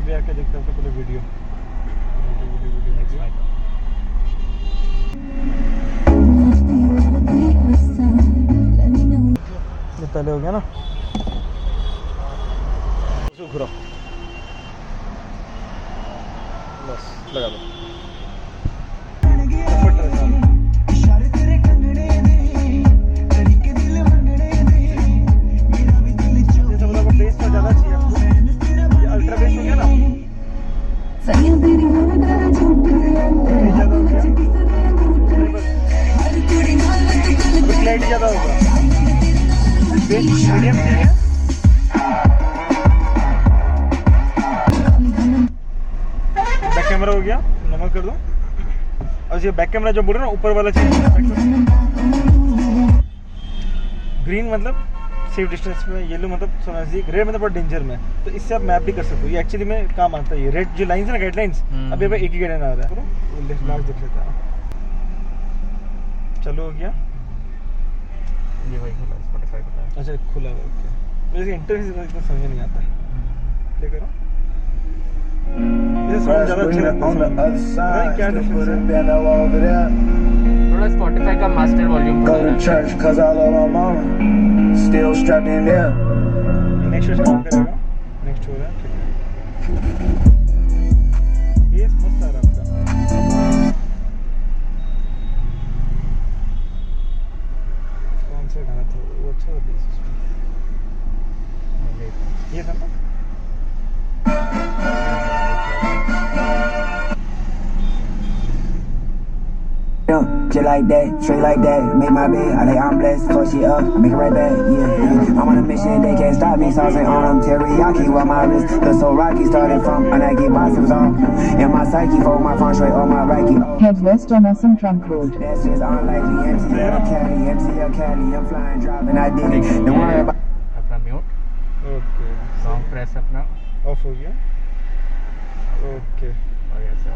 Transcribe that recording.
अभी आके देखते हैं पूरे वीडियो ये पहले हो गया ना, घुरा बस लगा दो। बेस तो ज़्यादा चाहिए आपको, ये अल्ट्रा बेस हो गया ना, क्लैरिटी ज़्यादा होगा, बेस मीडियम चाहिए। बैक कैमरा हो गया, नमक कर दो। और ये बैक कैमरा जो बोल रहे हैं ना, ऊपर वाला चाहिए। ग्रीन मतलब सेफ डिस्टेंस में, येलो मतलब नजदीक, रेड मतलब बहुत डेंजर में। तो इससे आप मैप भी कर सकते हो, ये एक्चुअली में काम आता है। ये रेड जो लाइंस है ना, गाइडलाइंस, अभी एक ही गाइडलाइन आ रहा है। लास्ट देख लेते हैं, चलो हो गया। ये भाई खुला है, स्पॉटिफाई खुला है। अच्छा खुला है, ओके। मुझे इंटरफेस इतना समझ नहीं आता है, प्ले करो। ये समझ ज़्यादा अच्छा लगता है, क्या डिफरेंस है। थोड़ा स्पॉटिफाई का master volume Go to church cause I love my mama. Still strapped in there. Next काम करेगा, नेक्स्ट हो रहा है, ठीक है। बेस मस्त आ रहा है आपका। कौन सा गाना था वो, अच्छा था बेस उसमें, ये था ना। Just like that, straight like that, make my bed, I lay I'm blessed, close shit up, make it right back, yeah. I'm on a mission, they can't stop me, saucing on them, teriyaki while my wrist, look so rocky, started from a Nike box, it was all in my psyche, for my phone straight on my Reiki. Head west on Assam Trunk Road. That's just unlikely, MTL Cali, I'm flying, dropping, I did it, don't worry about अपना mute, okay, song press अपना of हो गया, okay. और ऐसे